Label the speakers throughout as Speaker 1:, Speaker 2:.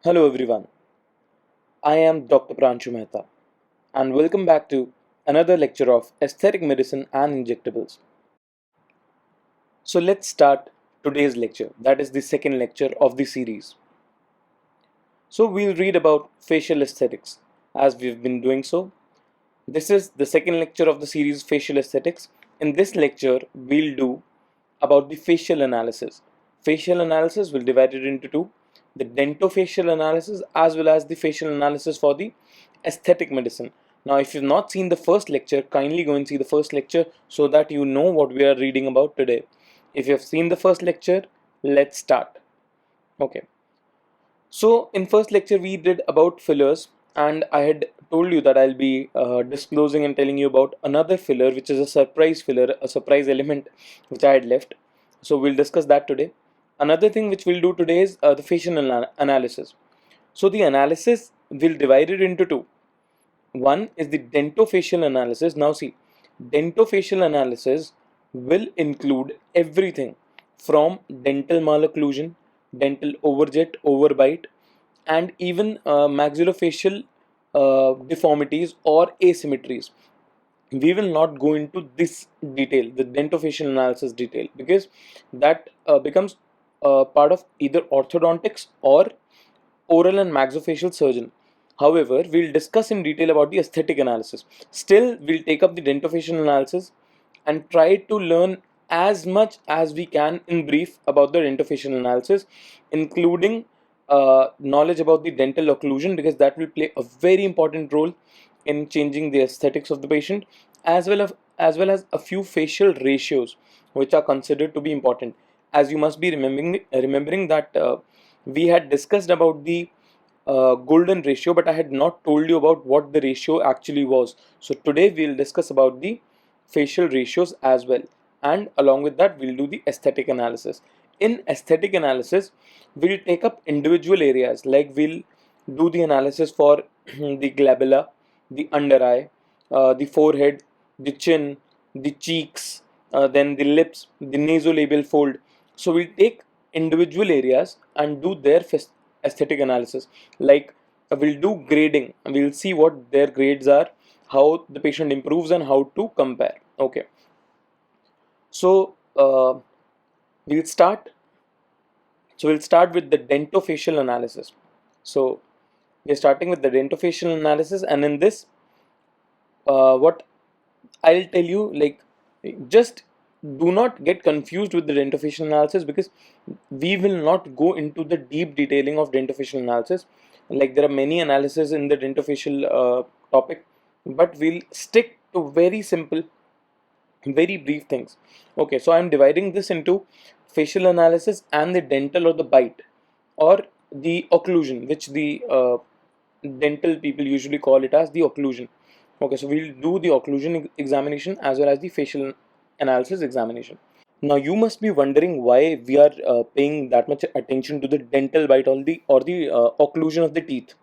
Speaker 1: Hello everyone, I am Dr. Pranshu Mehta and welcome back to another lecture of Aesthetic Medicine and Injectables. So let's start today's lecture, that is the second lecture of the series. So we'll read about facial aesthetics as we've been doing so. This is the second lecture of the series Facial Aesthetics. In this lecture, we'll do about the facial analysis. Facial analysis will divide it into two, the dentofacial analysis as well as the facial analysis for the aesthetic medicine. Now, if you've not seen the first lecture, kindly go and see the first lecture so that you know what we are reading about today. If you have seen the first lecture, let's start. Okay. So in first lecture we did about fillers, and I had told you that I'll be disclosing and telling you about another filler which is a surprise filler, a surprise element which I had left. So we'll discuss that today. Another thing which we'll do today is the facial analysis. So the analysis will divide it into two. One is the dentofacial analysis. Now see, dentofacial analysis will include everything from dental malocclusion, dental overjet, overbite, and even maxillofacial deformities or asymmetries. We will not go into this detail, the dentofacial analysis detail, because that becomes part of either orthodontics or oral and maxillofacial surgeon. However, we'll discuss in detail about the aesthetic analysis. Still, we'll take up the dentofacial analysis and try to learn as much as we can in brief about the dentofacial analysis, including knowledge about the dental occlusion, because that will play a very important role in changing the aesthetics of the patient, as well as a few facial ratios which are considered to be important. As you must be remembering that we had discussed about the golden ratio, but I had not told you about what the ratio actually was. So today we'll discuss about the facial ratios as well, and along with that we'll do the aesthetic analysis. In aesthetic analysis, we'll take up individual areas, like we'll do the analysis for the glabella, the under eye, the forehead, the chin, the cheeks, then the lips, the nasolabial fold. So we'll take individual areas and do their aesthetic analysis. Like we'll do grading, we'll see what their grades are, how the patient improves, and how to compare. Okay. So we'll start. So we'll start with the dentofacial analysis. So we're starting with the dentofacial analysis, and in this, what I'll tell you, like, just do not get confused with the dentofacial analysis, because we will not go into the deep detailing of dentofacial analysis. Like, there are many analyses in the dentofacial topic, but we'll stick to very simple, very brief things. Okay, so I'm dividing this into facial analysis and the dental or the bite or the occlusion, which the dental people usually call it as the occlusion. Okay, so we'll do the occlusion examination as well as the facial analysis examination. Now you must be wondering why we are paying that much attention to the dental bite or the occlusion of the teeth.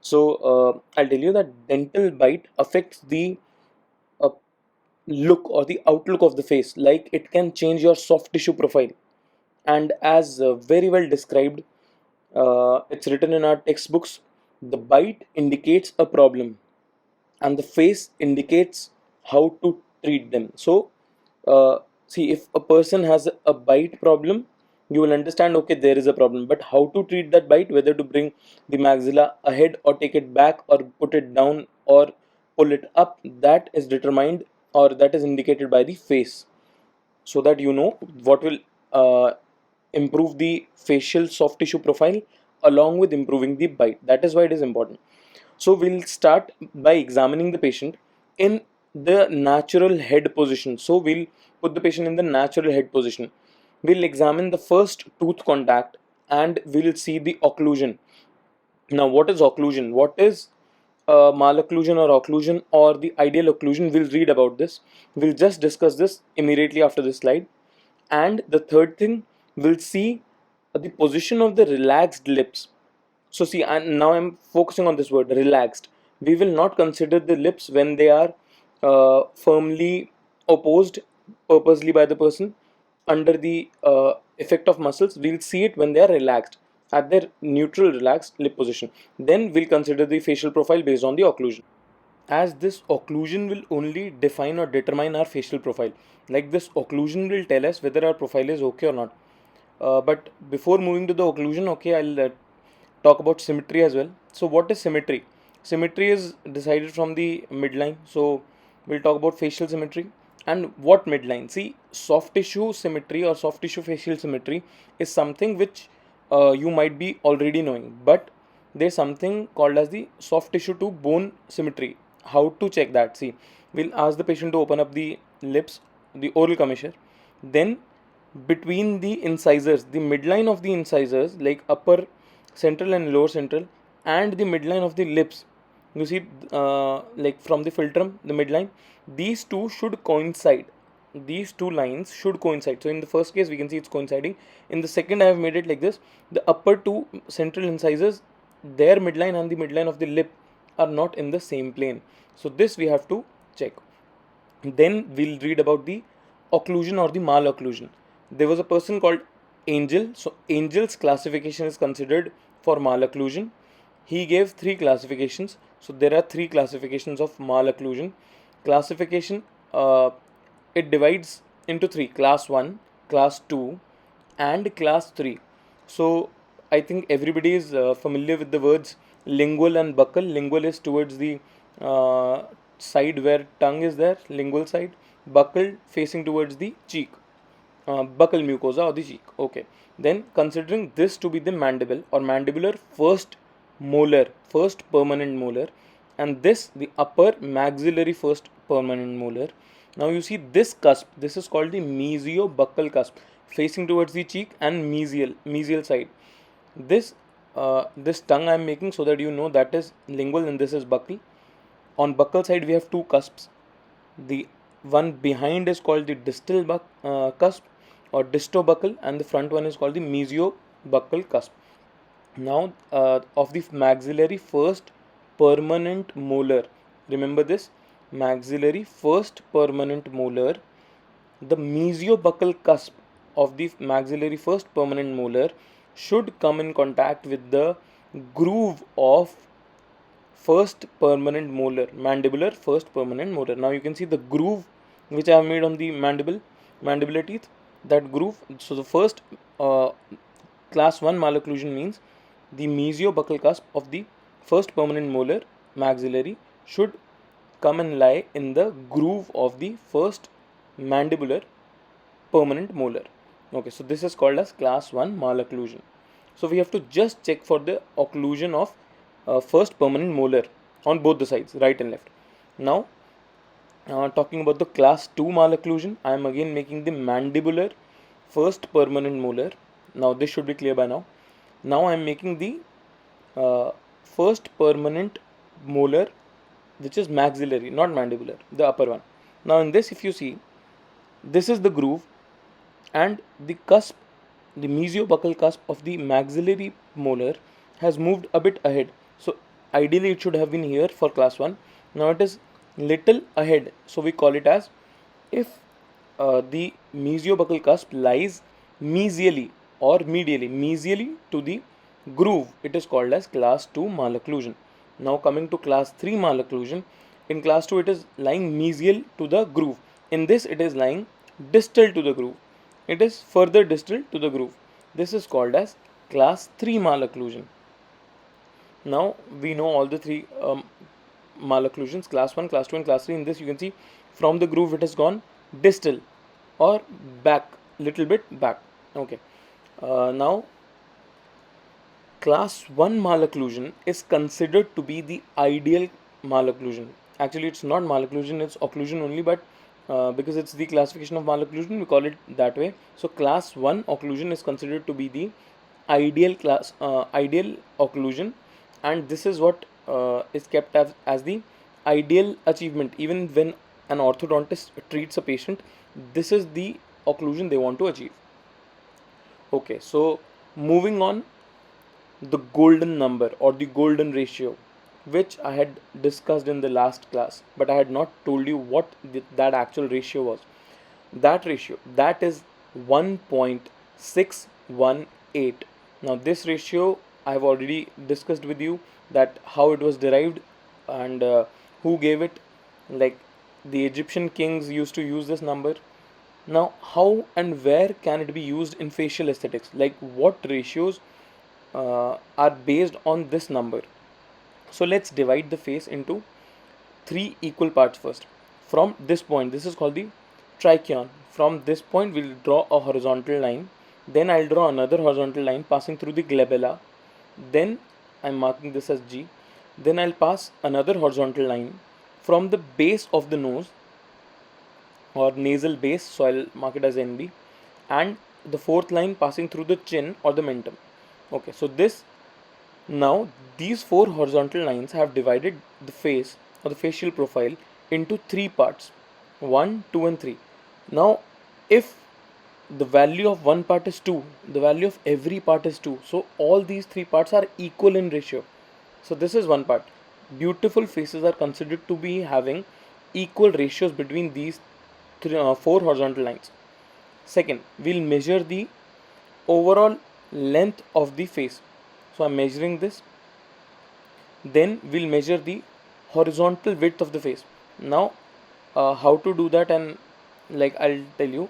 Speaker 1: So I'll tell you that dental bite affects the uh, look or the outlook of the face. Like, it can change your soft tissue profile, and as very well described, it's written in our textbooks, the bite indicates a problem and the face indicates how to treat them. So see, if a person has a bite problem, you will understand, okay, there is a problem, but how to treat that bite, whether to bring the maxilla ahead or take it back or put it down or pull it up, that is determined or that is indicated by the face, so that you know what will uh, improve the facial soft tissue profile along with improving the bite. That is why it is important. So we'll start by examining the patient in the natural head position. So we'll put the patient in the natural head position. We'll examine the first tooth contact and we'll see the occlusion. Now, what is occlusion? What is malocclusion or occlusion or the ideal occlusion? We'll read about this. We'll just discuss this immediately after this slide. And the third thing, we'll see the position of the relaxed lips. So see, and now I'm focusing on this word, relaxed. We will not consider the lips when they are firmly opposed purposely by the person under the effect of muscles. We'll see it when they are relaxed. at their neutral relaxed lip position. Then we'll consider the facial profile based on the occlusion, as this occlusion will only define or determine our facial profile. Like, this occlusion will tell us whether our profile is okay or not. But before moving to the occlusion, okay, I'll talk about symmetry as well. So what is symmetry? Symmetry is decided from the midline. So we'll talk about facial symmetry. And what midline? See, soft tissue symmetry or soft tissue facial symmetry is something which you might be already knowing, but there's something called as the soft tissue to bone symmetry. How to check that? See, we'll ask the patient to open up the lips, the oral commissure. Then between the incisors, the midline of the incisors, like upper central and lower central, and the midline of the lips, you see, like from the philtrum, the midline, these two should coincide. These two lines should coincide. So in the first case we can see it's coinciding. In the second, I have made it like this: the upper two central incisors, their midline and the midline of the lip are not in the same plane. So this we have to check. Then we'll read about the occlusion or the malocclusion. There was a person called Angel. So Angel's classification is considered for malocclusion. He gave three classifications. So there are three classifications of malocclusion. Classification, it divides into three: class 1, class 2, and class 3. So I think everybody is familiar with the words lingual and buccal. Lingual is towards the uh, side where tongue is there, lingual side. Buccal facing towards the cheek, buccal mucosa or the cheek. Okay. Then considering this to be the mandible or mandibular first molar, first permanent molar, and this the upper maxillary first permanent molar. Now you see this cusp. This is called the mesiobuccal cusp, facing towards the cheek and mesial side. This tongue I am making so that you know that is lingual and this is buccal. On buccal side we have two cusps. The one behind is called the cusp or distobuccal, and the front one is called the mesiobuccal cusp. Now, of the maxillary first permanent molar, remember this: maxillary first permanent molar, the mesiobuccal cusp of the maxillary first permanent molar should come in contact with the groove of first permanent molar, mandibular first permanent molar. Now you can see the groove which I have made on the mandibular teeth, that groove. So the first class 1 malocclusion means the mesiobuccal cusp of the first permanent molar maxillary should come and lie in the groove of the first mandibular permanent molar. Okay, so this is called as class 1 malocclusion. So we have to just check for the occlusion of first permanent molar on both the sides, right and left. Now, talking about the class 2 malocclusion, I am again making the mandibular first permanent molar. Now this should be clear by now. Now I am making the first permanent molar, which is maxillary, not mandibular, the upper one. Now in this, if you see, this is the groove, and the cusp, the mesiobuccal cusp of the maxillary molar has moved a bit ahead. So ideally it should have been here for class 1. Now it is little ahead, so we call it as, if the mesiobuccal cusp lies mesially or medially to the groove, it is called as class 2 malocclusion. Now coming to class 3 malocclusion, in class 2 it is lying mesial to the groove. In this it is lying distal to the groove. It is further distal to the groove. This is called as class 3 malocclusion. Now we know all the three malocclusions: class 1, class 2, and class 3. In this you can see from the groove it has gone distal or back, little bit back. Okay. Now class 1 malocclusion is considered to be the ideal malocclusion. Actually it's not malocclusion, it's occlusion only, but because it's the classification of malocclusion, we call it that way. So class 1 occlusion is considered to be the ideal occlusion, and this is what is kept as the ideal achievement. Even when an orthodontist treats a patient, this is the occlusion they want to achieve. Okay, so moving on, the golden number or the golden ratio, which I had discussed in the last class, but I had not told you what that actual ratio was. That ratio, that is 1.618. Now this ratio I have already discussed with you, that how it was derived and who gave it. Like the Egyptian kings used to use this number. Now how and where can it be used in facial aesthetics? Like what ratios are based on this number? So let's divide the face into three equal parts first. From this point, this is called the trichion. From this point, we'll draw a horizontal line. Then I'll draw another horizontal line passing through the glabella. Then I'm marking this as G. Then I'll pass another horizontal line from the base of the nose or nasal base, so I'll mark it as NB, and the fourth line passing through the chin or the mentum. Okay, so this now these four horizontal lines have divided the face or the facial profile into three parts, 1, 2, and 3. Now, if the value of one part is 2, the value of every part is 2, so all these three parts are equal in ratio. So this is one part. Beautiful faces are considered to be having equal ratios between these four horizontal lines. Second, we'll measure the overall length of the face. So I'm measuring this. Then we'll measure the horizontal width of the face. Now how to do that, and like I'll tell you.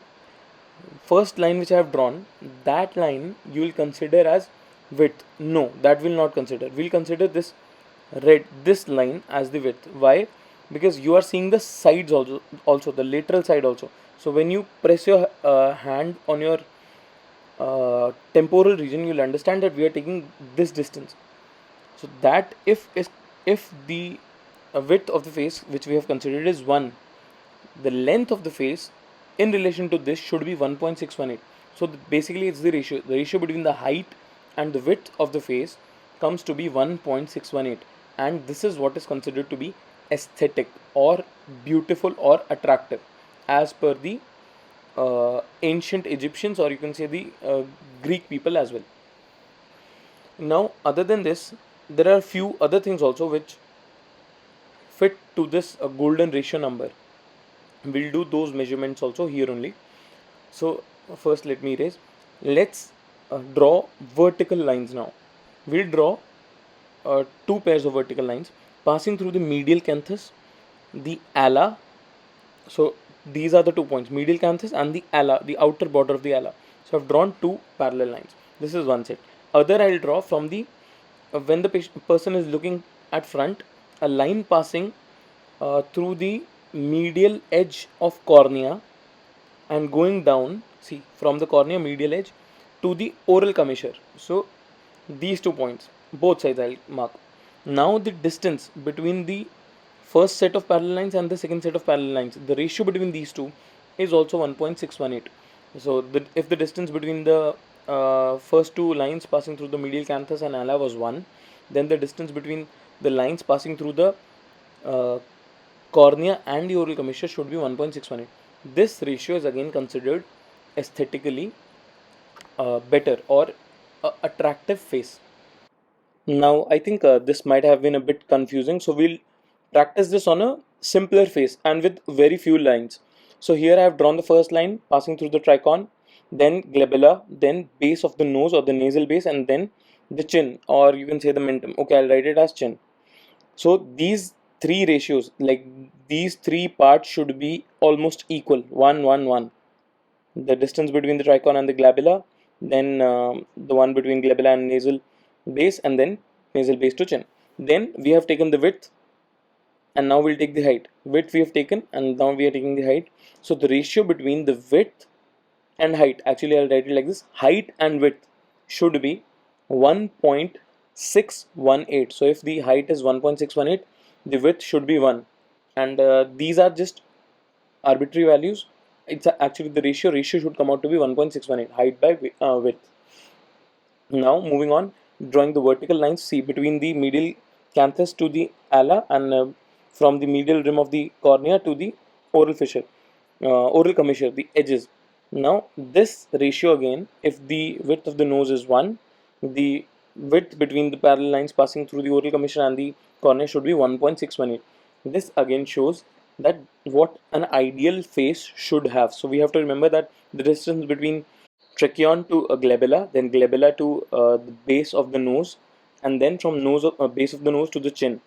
Speaker 1: First line which I have drawn, that line you will consider as width. No, that will not consider. We'll consider this line as the width. Why? Because you are seeing the sides also the lateral side also. So when you press your hand on your temporal region, you'll understand that we are taking this distance. So that if the width of the face which we have considered is 1, the length of the face in relation to this should be 1.618. So basically it's the ratio between the height and the width of the face comes to be 1.618, and this is what is considered to be aesthetic or beautiful or attractive as per the ancient Egyptians, or you can say the Greek people as well. Now other than this, there are few other things also which fit to this golden ratio number. We'll do those measurements also here only. So first let me erase. Let's draw vertical lines now. We'll draw two pairs of vertical lines passing through the medial canthus, the ala. So these are the 2 points, medial canthus and the ala, the outer border of the ala. So I've drawn two parallel lines. This is one set. Other I'll draw from the when the person is looking at front, a line passing through the medial edge of cornea and going down, see, from the cornea medial edge to the oral commissure. So these 2 points, both sides I'll mark. Now the distance between the first set of parallel lines and the second set of parallel lines, the ratio between these two is also 1.618. So if the distance between the first two lines passing through the medial canthus and ala was 1, then the distance between the lines passing through the uh, cornea and the oral commissure should be 1.618. This ratio is again considered aesthetically better or attractive face. Now, I think this might have been a bit confusing, so we'll practice this on a simpler face and with very few lines. So here I have drawn the first line passing through the trichon, then glabella, then base of the nose or the nasal base, and then the chin, or you can say the mentum. Okay, I'll write it as chin. So these three ratios, like these three parts should be almost equal, 1, 1, 1. The distance between the trichon and the glabella, then the one between glabella and nasal base, and then nasal base to chin. Then we have taken the width, and now we'll take the height. Width we have taken, and now we are taking the height. So the ratio between the width and height, actually I'll write it like this: height and width should be 1.618. So if the height is 1.618, the width should be 1, and these are just arbitrary values. It's actually the ratio should come out to be 1.618, height by width. Now moving on, drawing the vertical lines, see, between the medial canthus to the ala, and from the medial rim of the cornea to the oral fissure, oral commissure, the edges. Now this ratio again, if the width of the nose is 1, the width between the parallel lines passing through the oral commissure and the cornea should be 1.618. This again shows that what an ideal face should have. So we have to remember that the distance between tracheon to a glabella, then glabella to the base of the nose, and then from base of the nose to the chin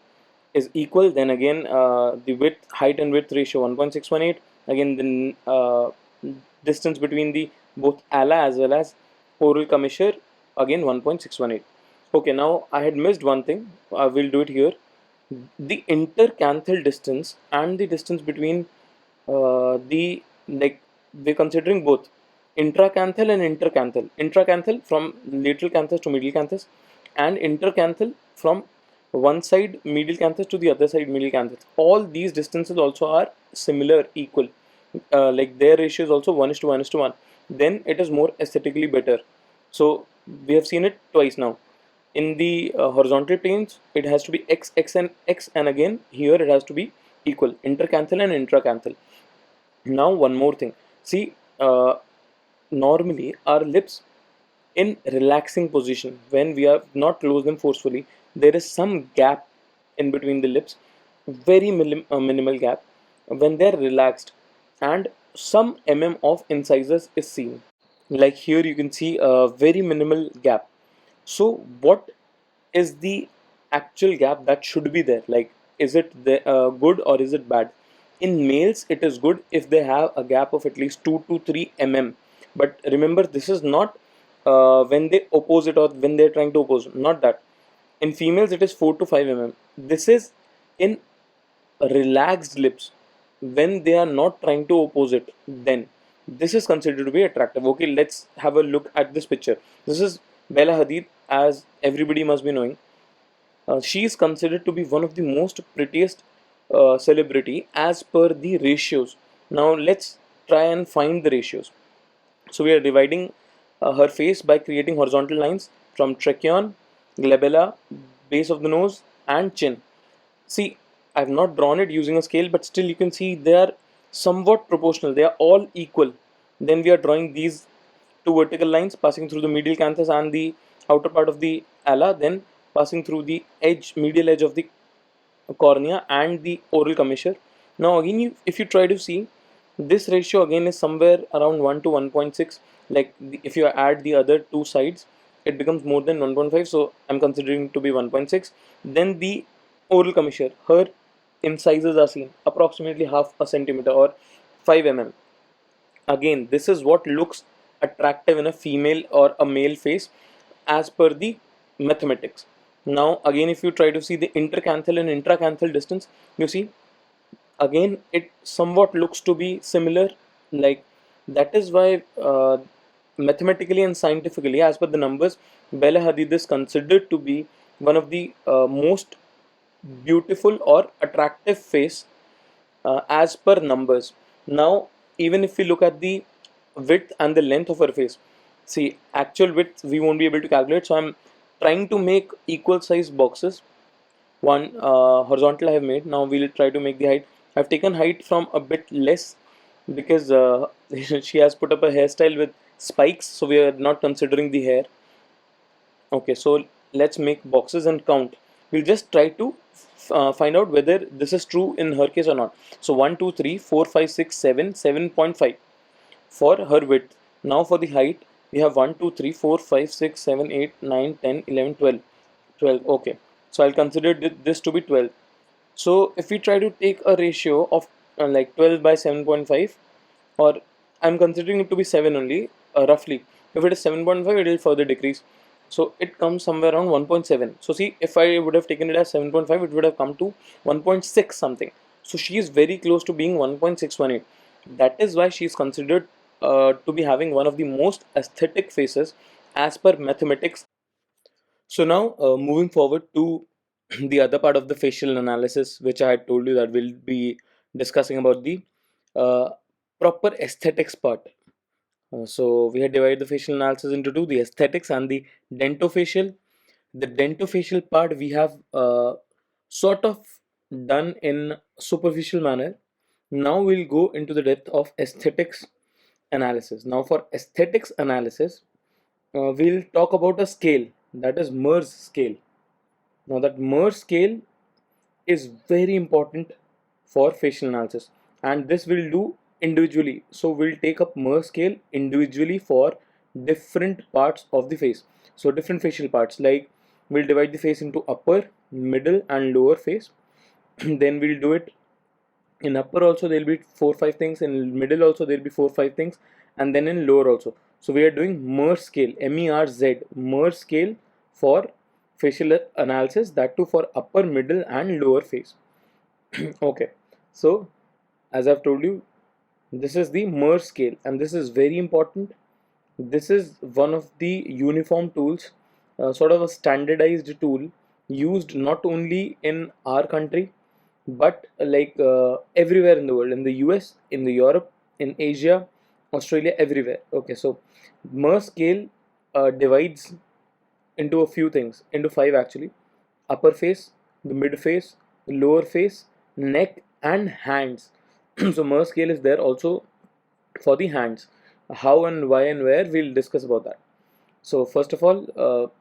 Speaker 1: is equal. Then again, the height and width ratio 1.618. Again, the distance between the both ala as well as oral commissure, again 1.618. Okay, now I had missed one thing. I will do it here. The intercanthal distance and the distance between the like we're considering both intracanthal and intercanthal. Intracanthal from lateral canthus to medial canthus, and intercanthal from one side medial canthus to the other side medial canthus. All these distances also are similar, equal. Like their ratio is also 1:1:1. Then it is more aesthetically better. So we have seen it twice now. In the horizontal planes, it has to be x and x, and again here it has to be equal, intercanthal and intracanthal. Now one more thing. See, normally our lips in relaxing position, when we are not close them forcefully, there is some gap in between the lips, very minimal gap when they are relaxed, and some of incisors is seen. Like here you can see a very minimal gap. So what is the actual gap that should be there? Like, is it good or is it bad? In males it is good if they have a gap of at least 2 to 3 but remember, this is not when they oppose it or when they're trying to oppose, not that. In females it is 4 to 5 This is in relaxed lips, when they are not trying to oppose it, then this is considered to be attractive. Okay, let's have a look at this picture. This is Bella Hadid, as everybody must be knowing. She is considered to be one of the most prettiest celebrity as per the ratios. Now let's try and find the ratios. So we are dividing her face by creating horizontal lines from tracheon, glabella, base of the nose, and chin. See, I've not drawn it using a scale, but still you can see they are somewhat proportional. They are all equal. Then we are drawing these two vertical lines passing through the medial canthus and the outer part of the ala, then passing through the medial edge of the cornea and the oral commissure. Now again, if you try to see, this ratio again is somewhere around 1 to 1.6. Like if you add the other two sides, it becomes more than 1.5. So I'm considering to be 1.6. Then the oral commissure, her incisors are seen approximately half a centimeter or 5 Again, this is what looks attractive in a female or a male face as per the mathematics. Now again, if you try to see the intercanthal and intracanthal distance, you see again it somewhat looks to be similar. Like, that is why mathematically and scientifically, as per the numbers, Bella Hadid is considered to be one of the most beautiful or attractive face as per numbers. Now, even if we look at the width and the length of her face, see, actual width we won't be able to calculate, so I'm trying to make equal size boxes. One horizontal I have made. Now we'll try to make the height. I've taken height from a bit less because she has put up a hairstyle with spikes, so we are not considering the hair. Okay, so let's make boxes and count. We'll just try to find out whether this is true in her case or not. So 1, 2, 3, 4, 5, 6, 7, 7.5 for her width. Now for the height, we have 1, 2, 3, 4, 5, 6, 7, 8, 9, 10, 11, 12. 12. Okay, so I'll consider this to be 12. So if we try to take a ratio of like 12 by 7.5, or I'm considering it to be 7 only, roughly. If it is 7.5, it will further decrease. So it comes somewhere around 1.7. So see, if I would have taken it as 7.5, it would have come to 1.6 something. So she is very close to being 1.618. That is why she is considered to be having one of the most aesthetic faces as per mathematics. So now moving forward to the other part of the facial analysis, which I had told you that we'll be discussing about the uh, proper aesthetics part. So we had divided the facial analysis into two: the aesthetics and the dentofacial. The dentofacial part we have sort of done in superficial manner. Now we'll go into the depth of aesthetics analysis. Now for aesthetics analysis, we'll talk about a scale, that is MERS scale. Now that MERS scale is very important for facial analysis, and this will do individually. So we'll take up MERS scale individually for different parts of the face. So different facial parts, like we'll divide the face into upper, middle and lower face. Then we'll do it in upper also, there'll be 4 5 things, in middle also there'll be 4 5 things, and then in lower also. So we are doing Merz scale, MERZ, Merz scale for facial analysis, that too for upper, middle and lower face. Okay, so as I've told you, this is the Merz scale, and this is very important. This is one of the uniform tools, sort of a standardized tool used not only in our country but everywhere in the world, in the US, in the Europe, in Asia, Australia, everywhere. Okay, so Merz scale divides into a few things, into five actually: upper face, the mid face, the lower face, neck, and hands. So Merz scale is there also for the hands. How and why and where, we'll discuss about that. So first of all,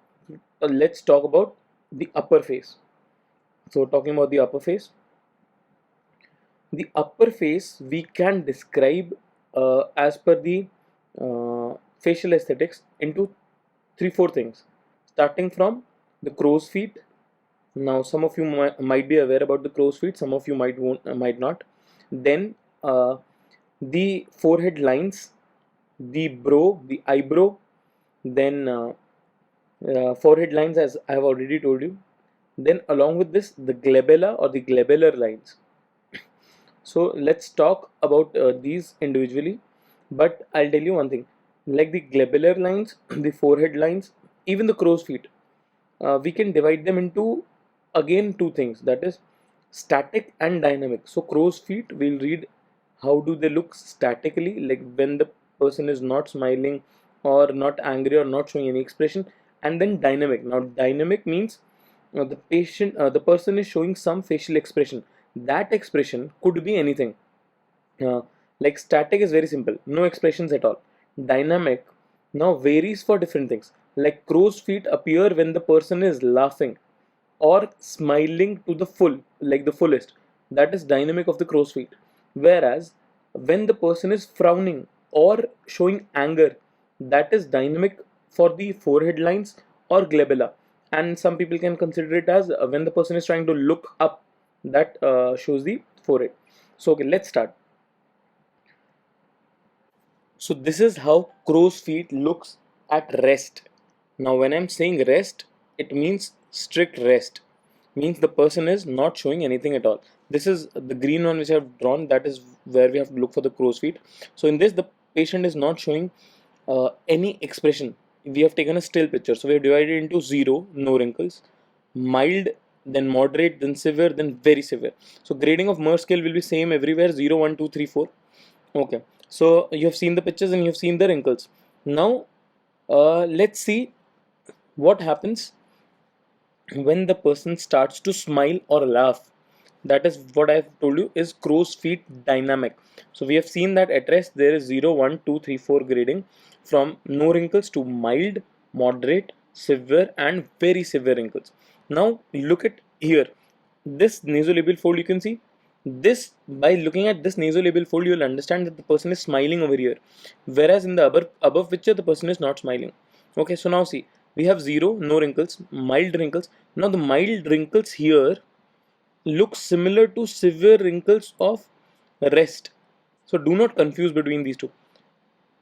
Speaker 1: let's talk about the upper face. So talking about the upper face we can describe as per the facial aesthetics into 3 4 things, starting from the crow's feet. Now some of you might be aware about the crow's feet, some of you might not. Then the forehead lines, the eyebrow, then forehead lines, as I have already told you. Then along with this, the glabella or the glabellar lines. So let's talk about these individually, but I'll tell you one thing: like the glabellar lines, the forehead lines, even the crow's feet, we can divide them into again two things, that is static and dynamic. So crow's feet, we'll read how do they look statically, like when the person is not smiling or not angry or not showing any expression. And then dynamic. Now dynamic means the person is showing some facial expression. That expression could be anything. uh, like static is very simple, no expressions at all. Dynamic now varies for different things, like crow's feet appear when the person is laughing or smiling to the full, like the fullest. That is dynamic of the crow's feet. Whereas when the person is frowning or showing anger, that is dynamic for the forehead lines or glabella. And some people can consider it as when the person is trying to look up, that shows the forehead. So okay, let's start. So this is how crow's feet looks at rest. Now when I'm saying rest, it means strict rest. Means the person is not showing anything at all. This is the green one which I've drawn, that is where we have to look for the crow's feet. So in this, the patient is not showing any expression. We have taken a still picture. So we have divided into 0, no wrinkles, mild, then moderate, then severe, then very severe. So grading of Merz scale will be same everywhere: 0, 1, 2, 3, 4. Okay, so you have seen the pictures and you have seen the wrinkles. Now, let's see what happens when the person starts to smile or laugh. That is what I've told you is crow's feet dynamic. So we have seen that at rest there is 0, 1, 2, 3, 4 grading, from no wrinkles to mild, moderate, severe and very severe wrinkles. Now look at here, this nasolabial fold, you can see this. By looking at this nasolabial fold, you will understand that the person is smiling over here, whereas in the above picture the person is not smiling. Okay, so now see, we have 0, no wrinkles, mild wrinkles. Now the mild wrinkles here look similar to severe wrinkles of rest. So do not confuse between these two.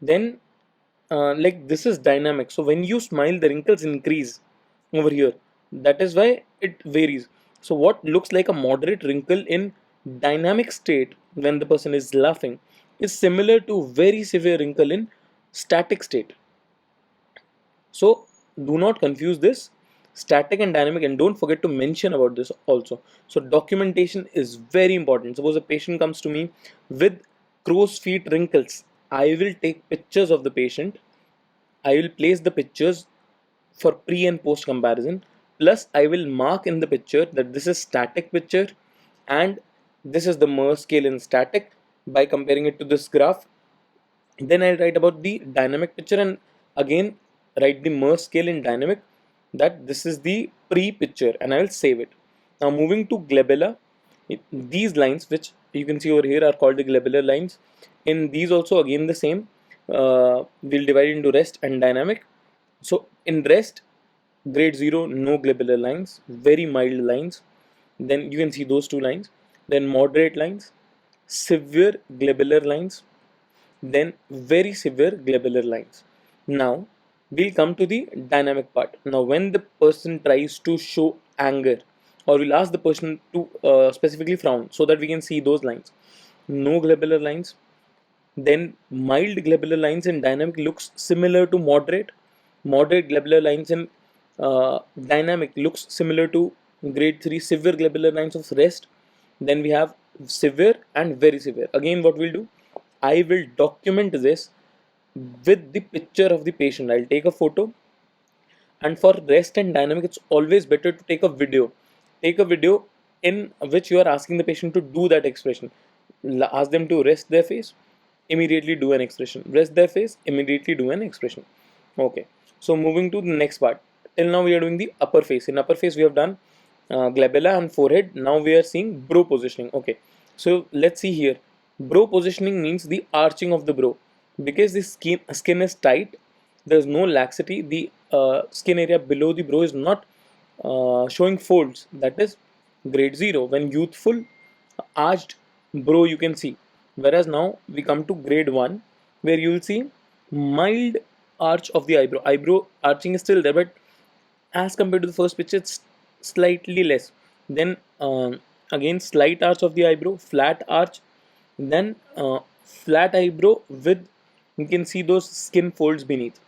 Speaker 1: Then like this is dynamic. So when you smile, the wrinkles increase over here. That is why it varies. So what looks like a moderate wrinkle in dynamic state when the person is laughing is similar to very severe wrinkle in static state. So do not confuse this static and dynamic, and don't forget to mention about this also. So documentation is very important. Suppose a patient comes to me with crow's feet wrinkles, I will take pictures of the patient. I will place the pictures for pre and post comparison. Plus I will mark in the picture that this is static picture and this is the Merz scale in static by comparing it to this graph. Then I'll write about the dynamic picture and again write the Merz scale in dynamic, that this is the pre picture, and I will save it. Now moving to glabella, these lines which you can see over here are called the glabellar lines. In these also again the same. we'll divide into rest and dynamic. So in rest, grade 0, no glabellar lines, very mild lines. Then you can see those two lines. Then moderate lines, severe glabellar lines, then very severe glabellar lines. Now we'll come to the dynamic part. Now when the person tries to show anger, or we'll ask the person to specifically frown so that we can see those lines. No glabellar lines. Then mild glabellar lines in dynamic looks similar to moderate. Moderate glabellar lines in dynamic looks similar to grade 3 severe glabellar lines of rest. Then we have severe and very severe. Again, what we'll do, I will document this with the picture of the patient. I'll take a photo, and for rest and dynamic, it's always better to take a video. Take a video in which you are asking the patient to do that expression. Ask them to rest their face, immediately do an expression. Rest their face, immediately do an expression. Okay, so moving to the next part. Till now we are doing the upper face. In upper face we have done glabella and forehead. Now we are seeing brow positioning. Okay, so let's see here. Brow positioning means the arching of the brow. Because the skin is tight, there is no laxity. The skin area below the brow is not showing folds. That is grade 0. When youthful, arched brow you can see. Whereas now we come to grade 1, where you will see mild arch of the eyebrow. Eyebrow arching is still there, but as compared to the first picture, it's slightly less. Then again, slight arch of the eyebrow, flat arch, then flat eyebrow with, you can see those skin folds beneath.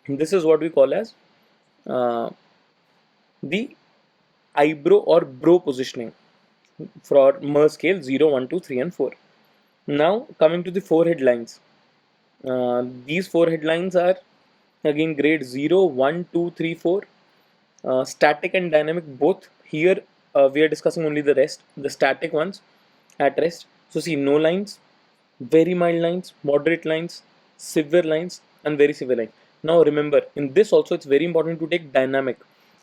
Speaker 1: This is what we call as uh, the eyebrow or brow positioning for Merz scale 0, 1, 2, 3 and 4. Now coming to the forehead lines. These forehead lines are again grade 0, 1, 2, 3, 4. Static and dynamic both. Here we are discussing only the rest, the static ones at rest. So see, no lines, very mild lines, moderate lines, severe lines and very severe lines. Now remember, in this also it's very important to take dynamic.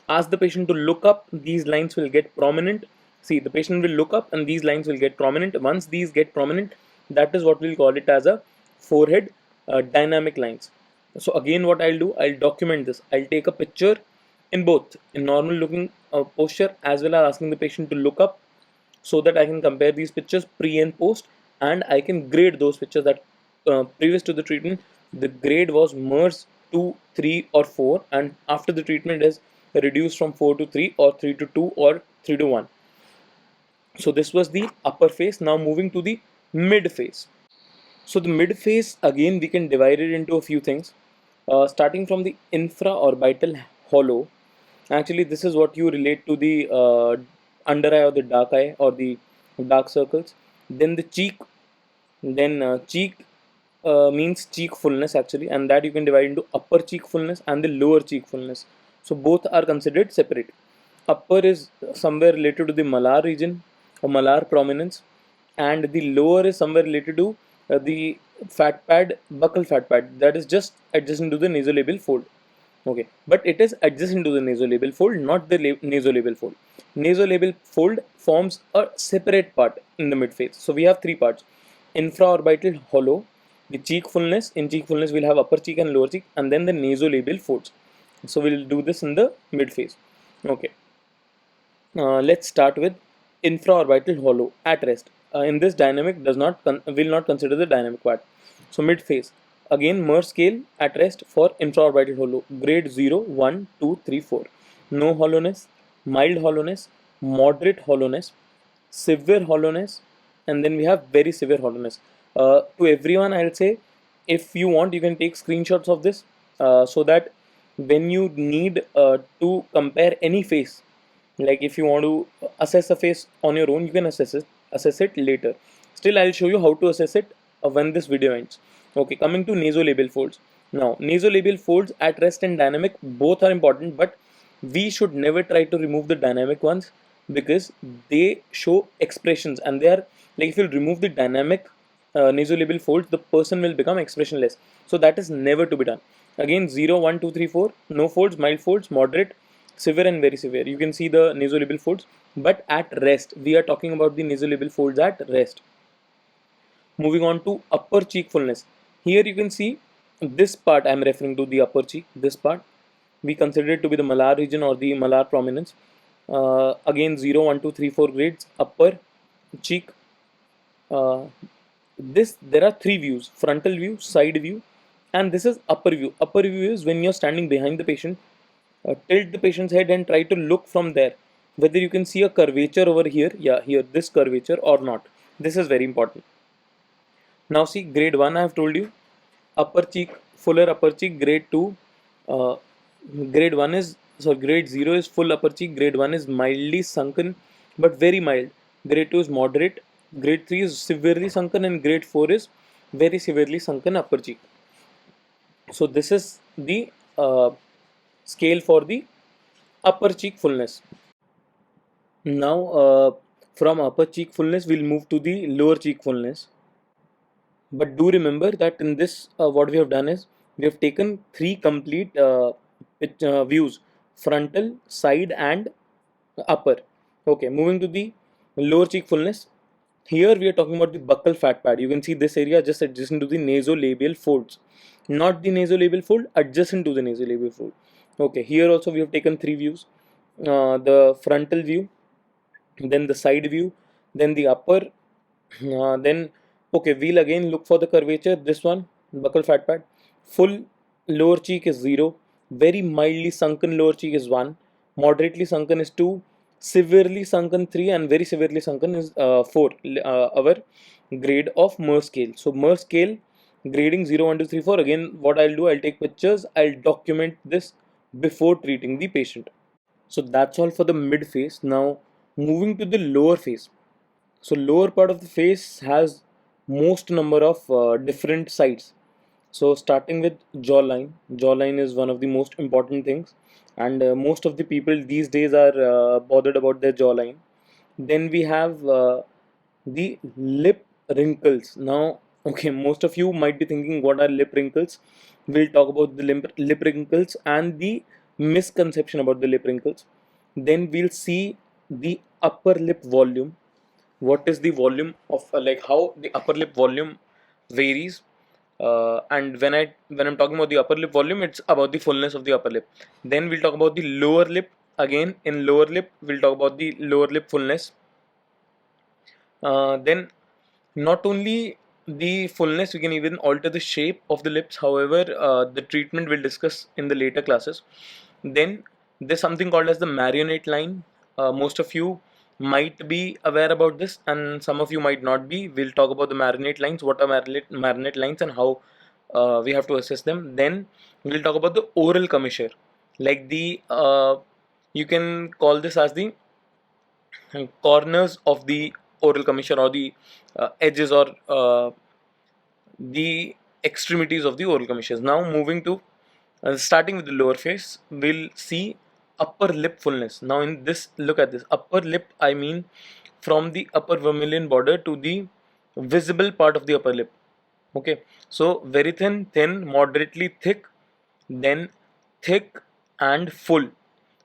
Speaker 1: Ask the patient to look up, these lines will get prominent. See, the patient will look up and these lines will get prominent. Once these get prominent, that is what we'll call it as a forehead dynamic lines. So again, what I'll do, I'll document this. I'll take a picture in both, in normal looking posture as well as asking the patient to look up, so that I can compare these pictures pre and post, and I can grade those pictures that previous to the treatment the grade was Merz 2, 3 or 4, and after the treatment is reduced from 4 to 3 or 3 to 2 or 3 to 1. So this was the upper face. Now moving to the mid face. So the mid face, again we can divide it into a few things. Starting from the infraorbital hollow. Actually, this is what you relate to the under eye or the dark eye or the dark circles. Then the cheek. Then cheek means cheek fullness actually, and that you can divide into upper cheek fullness and the lower cheek fullness. So both are considered separate. Upper is somewhere related to the malar region or malar prominence, and the lower is somewhere related to the fat pad, buccal fat pad, that is just adjacent to the nasolabial fold. Okay, but it is adjacent to the nasolabial fold, not the nasolabial fold. Nasolabial fold forms a separate part in the midface. So we have three parts: infraorbital hollow, the cheek fullness. In cheek fullness, we'll have upper cheek and lower cheek, and then the nasolabial folds. So we'll do this in the midface. Okay, let's start with infraorbital hollow at rest. In this, dynamic does not will not consider the dynamic part. So mid phase, again Merz scale at rest for infraorbital hollow, grade 0, 1, 2, 3, 4. No hollowness, mild hollowness, moderate hollowness, severe hollowness, and then we have very severe hollowness. To everyone, I'll say, if you want, you can take screenshots of this so that when you need to compare any face, like if you want to assess a face on your own, you can assess it later. Still, I'll show you how to assess it when this video ends. Okay, coming to nasolabial folds. Now, nasolabial folds at rest and dynamic both are important, but we should never try to remove the dynamic ones because they show expressions, and they are like, if you remove the dynamic nasolabial folds, the person will become expressionless. So that is never to be done. Again, 0, 1, 2, 3, 4, no folds, mild folds, moderate, severe and very severe. You can see the nasolabial folds, but at rest, we are talking about the nasolabial folds at rest. Moving on to upper cheek fullness. Here you can see this part I'm referring to, the upper cheek. This part we consider it to be the malar region or the malar prominence. Again 0, 1, 2, 3, 4 grades. Upper cheek, uh, this there are three views: frontal view, side view, and this is upper view. Upper view is when you're standing behind the patient. Tilt the patient's head and try to look from there whether you can see a curvature over here, yeah, here, this curvature or not. This is very important. Now see, grade 1 I have told you, upper cheek, fuller upper cheek. Grade 2, uh, grade 1 is, so grade 0 is full upper cheek, grade 1 is mildly sunken but very mild, grade 2 is moderate, grade 3 is severely sunken, and grade 4 is very severely sunken upper cheek. So this is the scale for the upper cheek fullness. Now from upper cheek fullness we'll move to the lower cheek fullness. But do remember that in this, what we have done is we have taken three complete views: frontal, side, and upper. Okay, moving to the lower cheek fullness. Here we are talking about the buccal fat pad. You can see this area just adjacent to the nasolabial folds, not the nasolabial fold, adjacent to the nasolabial fold. Okay, here also we have taken three views: the frontal view, then the side view, then the upper, then okay, we'll again look for the curvature. This one, buccal fat pad, full lower cheek is 0, very mildly sunken lower cheek is 1, moderately sunken is 2, severely sunken 3, and very severely sunken is 4. Our grade of Merz scale. So Merz scale grading 0, 1, 2, 3, 4. Again, what I'll do, I'll take pictures, I'll document this before treating the patient. So that's all for the mid face. Now moving to the lower face. So lower part of the face has most number of different sides. So starting with jawline. Jawline is one of the most important things, and most of the people these days are bothered about their jawline. Then we have the lip wrinkles. Now, okay, most of you might be thinking, what are lip wrinkles? We'll talk about the lip wrinkles and the misconception about the lip wrinkles. Then we'll see the upper lip volume. What is the volume of, like, how the upper lip volume varies. And when I'm talking about the upper lip volume, it's about the fullness of the upper lip. Then we'll talk about the lower lip. Again, in lower lip we'll talk about the lower lip fullness. Then not only the fullness, we can even alter the shape of the lips. However, the treatment we'll discuss in the later classes. Then there's something called as the marionette line. Most of you might be aware about this, and some of you might not be. We'll talk about the marionette lines, what are marionette lines, and how we have to assess them. Then we'll talk about the oral commissure, like the you can call this as the corners of the oral commissure, or the edges, or the extremities of the oral commissures. Now moving to starting with the lower face, we'll see upper lip fullness. Now in this, look at this upper lip, I mean from the upper vermilion border to the visible part of the upper lip. Okay, so very thin, thin, moderately thick, then thick and full.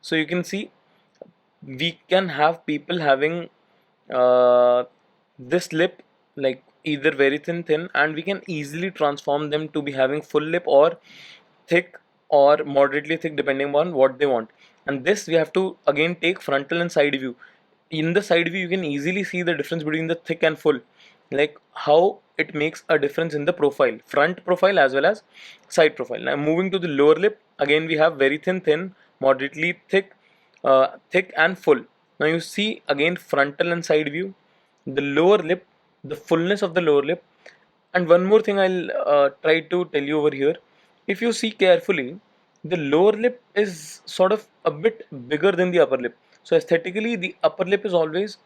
Speaker 1: So you can see we can have people having uh, this lip like either very thin, and we can easily transform them to be having full lip, or thick, or moderately thick, depending on what they want. And this we have to again take frontal and side view. In the side view you can easily see the difference between the thick and full, like how it makes a difference in the profile, front profile as well as side profile. Now moving to the lower lip, again we have very thin, moderately thick, thick and full. Now you see again frontal and side view, the lower lip, the fullness of the lower lip. And one more thing I'll try to tell you over here. If you see carefully, the lower lip is sort of a bit bigger than the upper lip. So aesthetically, the upper lip is always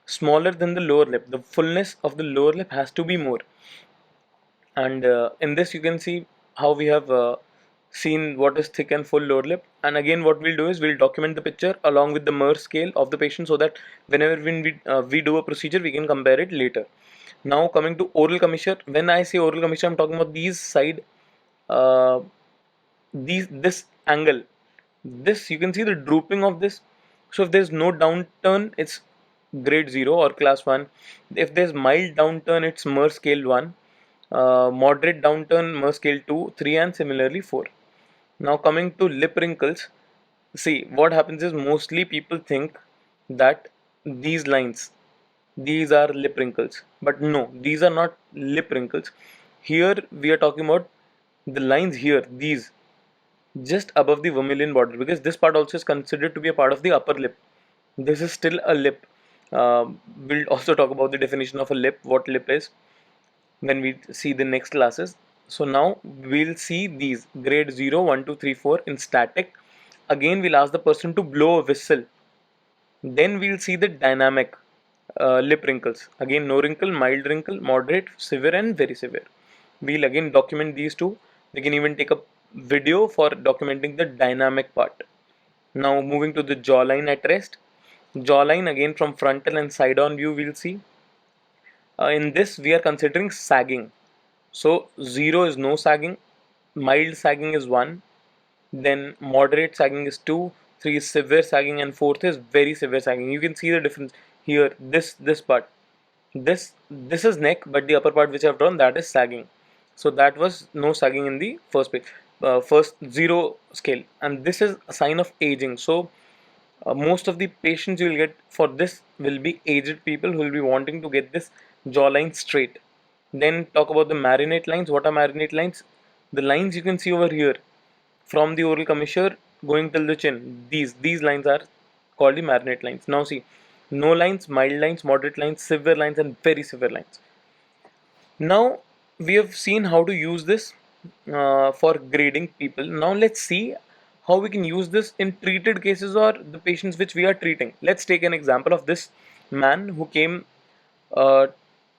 Speaker 1: smaller than the lower lip. The fullness of the lower lip has to be more. And in this you can see how we have seen what is thick and full lower lip. And again what we'll do is we'll document the picture along with the Merz scale of the patient, so that whenever we do a procedure we can compare it later. Now coming to oral commissure. When I say oral commissure, I'm talking about these side, uh, this angle, this you can see the drooping of this. So if there's no downturn, it's grade 0 or class 1. If there's mild downturn, it's Merz scale 1. moderate downturn, MERS scale 2, 3, and similarly 4. Now coming to lip wrinkles, see what happens is mostly people think that these lines, these are lip wrinkles, but no, these are not lip wrinkles. Here we are talking about the lines here, these just above the vermilion border, because this part also is considered to be a part of the upper lip. This is still a lip. We'll also talk about the definition of a lip, what lip is, when we see the next classes. So now we'll see these grade 0, 1, 2, 3, 4 in static. Again, we'll ask the person to blow a whistle. Then we'll see the dynamic lip wrinkles. Again, no wrinkle, mild wrinkle, moderate, severe, and very severe. We'll again document these two. We can even take a video for documenting the dynamic part. Now moving to the jawline at rest. Jawline again from frontal and side on view we'll see. In this we are considering sagging. So 0 is no sagging, mild sagging is 1, then moderate sagging is 2, 3 is severe sagging, and 4th is very severe sagging. You can see the difference here. This part, this is neck, but the upper part which I've drawn, that is sagging. So that was no sagging in the first page, first 0 scale, and this is a sign of aging. So most of the patients you will get for this will be aged people who will be wanting to get this jawline straight. Then talk about the marinate lines. What are marinate lines? The lines you can see over here from the oral commissure going till the chin. These lines are called the marinate lines. Now see, no lines, mild lines, moderate lines, severe lines, and very severe lines. Now we have seen how to use this for grading people. Now let's see how we can use this in treated cases or the patients which we are treating. Let's take an example of this man who came uh,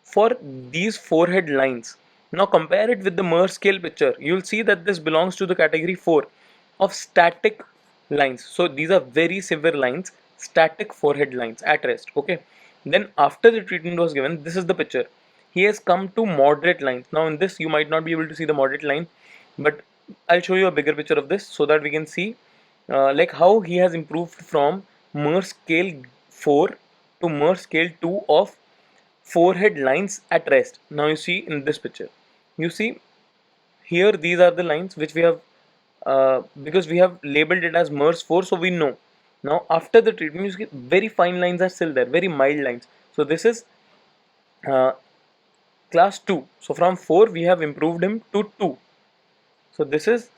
Speaker 1: for these forehead lines. Now compare it with the MERS scale picture. You'll see that this belongs to the category 4 of static lines. So these are very severe lines, static forehead lines at rest. Okay. Then after the treatment was given, this is the picture. He has come to moderate lines. Now in this you might not be able to see the moderate line, but I'll show you a bigger picture of this so that we can see like how he has improved from MERS scale 4 to MERS scale 2 of forehead lines at rest. Now you see in this picture, you see here these are the lines which we have because we have labeled it as MERS 4, so we know. Now after the treatment you see very fine lines are still there, very mild lines. So this is uh, class 2. So from 4 we have improved him to 2. So this is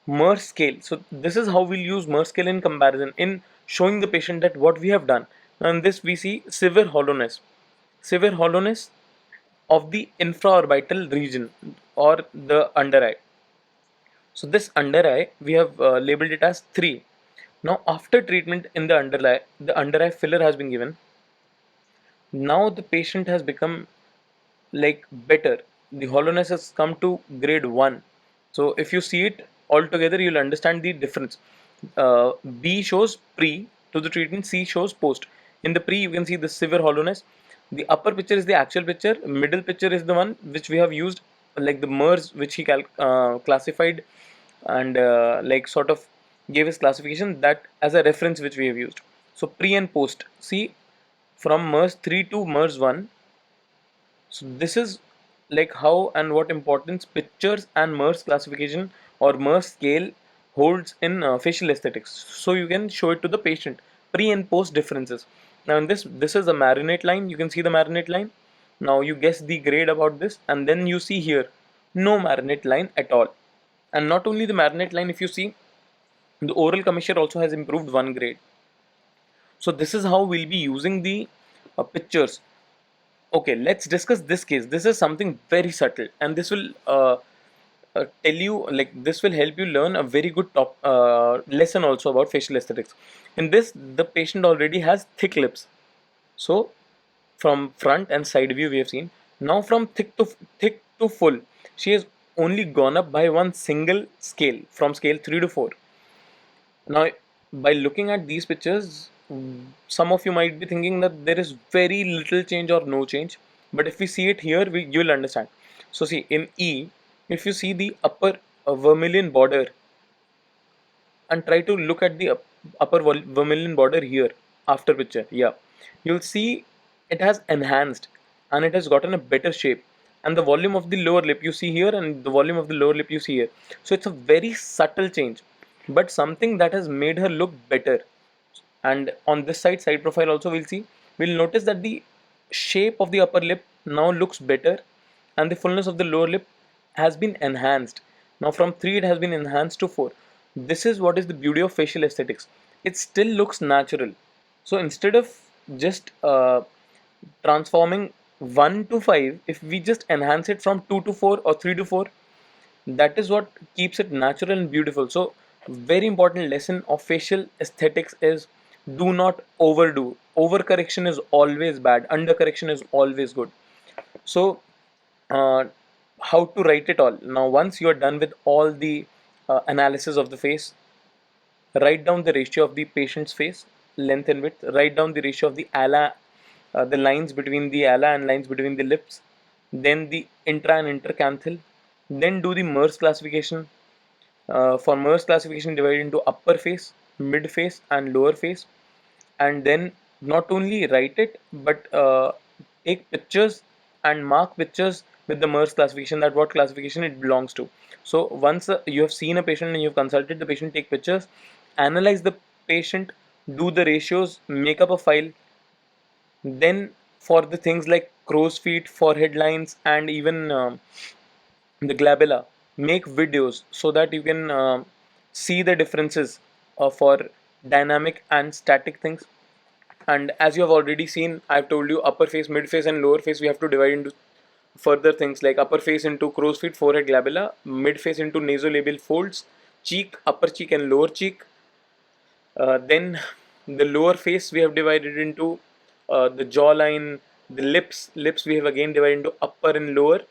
Speaker 1: MERS scale. So this is how we'll use MERS scale in comparison in showing the patient that what we have done. Now in this we see severe hollowness. Severe hollowness of the infraorbital region or the under eye. So this under eye we have labeled it as 3. Now after treatment in the under eye filler has been given. Now the patient has become like better. The hollowness has come to grade 1. So if you see it all together, you'll understand the difference. B shows pre to the treatment, C shows post. In the pre you can see the severe hollowness. The upper picture is the actual picture, middle picture is the one which we have used, like the MERS which he classified and like sort of gave his classification, that as a reference which we have used. So pre and post, see from MERS 3 to MERS 1. So this is like how and what importance pictures and MERS classification or MERS scale holds in facial aesthetics. So you can show it to the patient, pre and post differences. Now in this is a marinate line. You can see the marinate line. Now you guess the grade about this, and then you see here no marinate line at all. And not only the marinate line, if you see the oral commissure also has improved 1 grade. So this is how we'll be using the pictures. Okay, let's discuss this case. This is something very subtle, and this will tell you, like, this will help you learn a very good top lesson also about facial aesthetics. In this, the patient already has thick lips. So from front and side view we have seen. Now from thick to full, she has only gone up by one single scale from scale 3 to 4. Now, by looking at these pictures, some of you might be thinking that there is very little change or no change. But if we see it here, you will understand. So see, in E, if you see the upper vermilion border and try to look at the upper vermilion border here after picture, yeah, you'll see it has enhanced and it has gotten a better shape. and the volume of the lower lip you see here, and the volume of the lower lip you see here. So it's a very subtle change, but something that has made her look better. And on this side profile also, we'll notice that the shape of the upper lip now looks better, and the fullness of the lower lip has been enhanced. Now from 3 it has been enhanced to 4. This is what is the beauty of facial aesthetics. It still looks natural. So instead of just transforming 1 to 5, if we just enhance it from 2 to 4 or 3 to 4, that is what keeps it natural and beautiful. So very important lesson of facial aesthetics is, do not overdo. Overcorrection is always bad, undercorrection is always good. So uh, how to write it all? Now once you are done with all the analysis of the face, write down the ratio of the patient's face, length and width. Write down the ratio of the ala, the lines between the ala and lines between the lips. Then the intra and intercanthal. Then do the MERS classification. For MERS classification, divide into upper face, mid face, and lower face. And then not only write it, but take pictures and mark pictures with the MERS classification, that what classification it belongs to. So once you have seen a patient and you've consulted the patient, take pictures, analyze the patient, do the ratios, make up a file. Then for the things like crow's feet, forehead lines, and even the glabella, make videos so that you can see the differences for dynamic and static things. And as you have already seen, I've told you upper face, mid face, and lower face we have to divide into further things, like upper face into crow's feet, forehead, glabella, mid face into nasolabial folds, cheek, upper cheek and lower cheek. Then the lower face we have divided into the jawline, the lips we have again divided into upper and lower.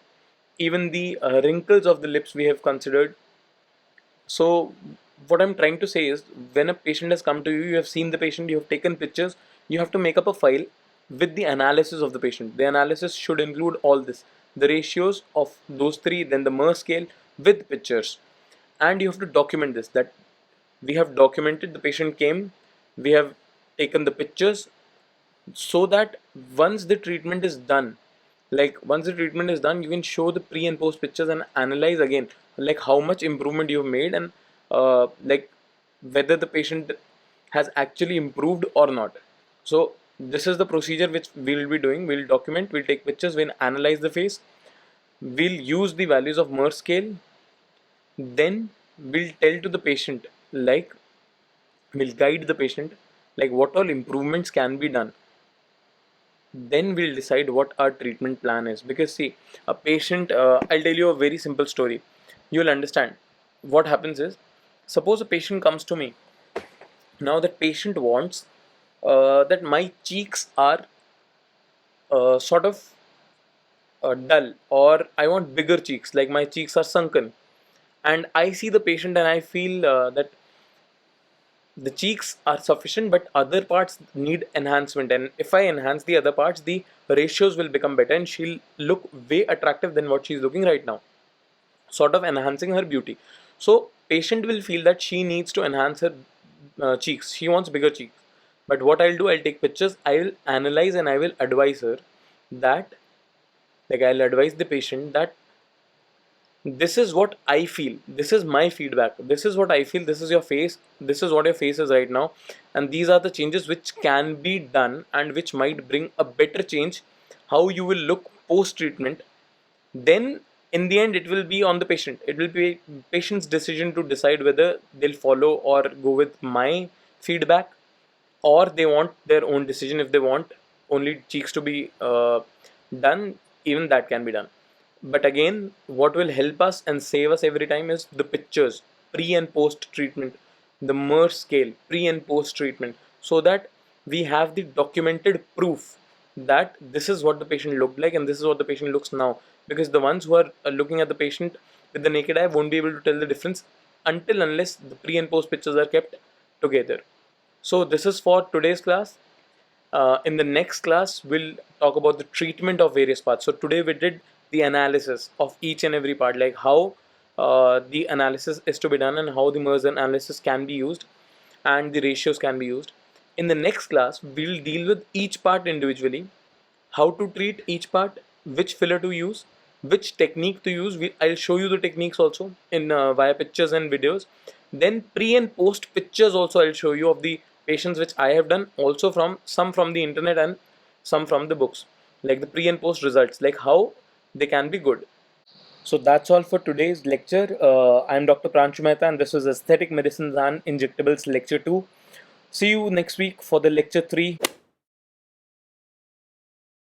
Speaker 1: Even the wrinkles of the lips we have considered. So what I'm trying to say is, when a patient has come to you, you have seen the patient, you have taken pictures, you have to make up a file with the analysis of the patient. The analysis should include all this, the ratios of those three, then the MERS scale with pictures. And you have to document this, that we have documented the patient came, we have taken the pictures, so that once the treatment is done, you can show the pre and post pictures and analyze again, like how much improvement you've made, and like whether the patient has actually improved or not. So this is the procedure which we will be doing. We'll document, we'll take pictures, we'll analyze the face, we'll use the values of MERS scale, then we'll tell to the patient, like we'll guide the patient, like what all improvements can be done. Then we'll decide what our treatment plan is. Because see, a patient, I'll tell you a very simple story, you'll understand. What happens is, suppose a patient comes to me. Now that patient wants that my cheeks are sort of dull, or I want bigger cheeks, like my cheeks are sunken. And I see the patient and I feel that the cheeks are sufficient, but other parts need enhancement, and if I enhance the other parts, the ratios will become better and she'll look way attractive than what she's looking right now, sort of enhancing her beauty. So patient will feel that she needs to enhance her cheeks, she wants bigger cheeks. But what I'll do, I'll take pictures, I will analyze, and I will advise her that, like I'll advise the patient that this is what I feel, this is my feedback, this is what I feel, this is your face, this is what your face is right now, and these are the changes which can be done and which might bring a better change, how you will look post treatment. Then in the end it will be on the patient, it will be patient's decision to decide whether they'll follow or go with my feedback, or they want their own decision. If they want only cheeks to be done, even that can be done. But again, what will help us and save us every time is the pictures, pre and post treatment, the MERS scale, pre and post treatment, so that we have the documented proof that this is what the patient looked like and this is what the patient looks now. Because the ones who are looking at the patient with the naked eye won't be able to tell the difference until unless the pre and post pictures are kept together. So this is for today's class. In the next class, we'll talk about the treatment of various parts. So today we did the analysis of each and every part, like how the analysis is to be done and how the MERS analysis can be used and the ratios can be used. In the next class, we'll deal with each part individually, how to treat each part, which filler to use, which technique to use. I'll show you the techniques also in via pictures and videos. Then pre and post pictures also I'll show you of the patients which I have done, also from some from the internet and some from the books, like the pre and post results, like how they can be good. So that's all for today's lecture. I'm Dr. Pranshu Mehta, and this was Aesthetic Medicines and Injectables Lecture 2. See you next week for the Lecture 3.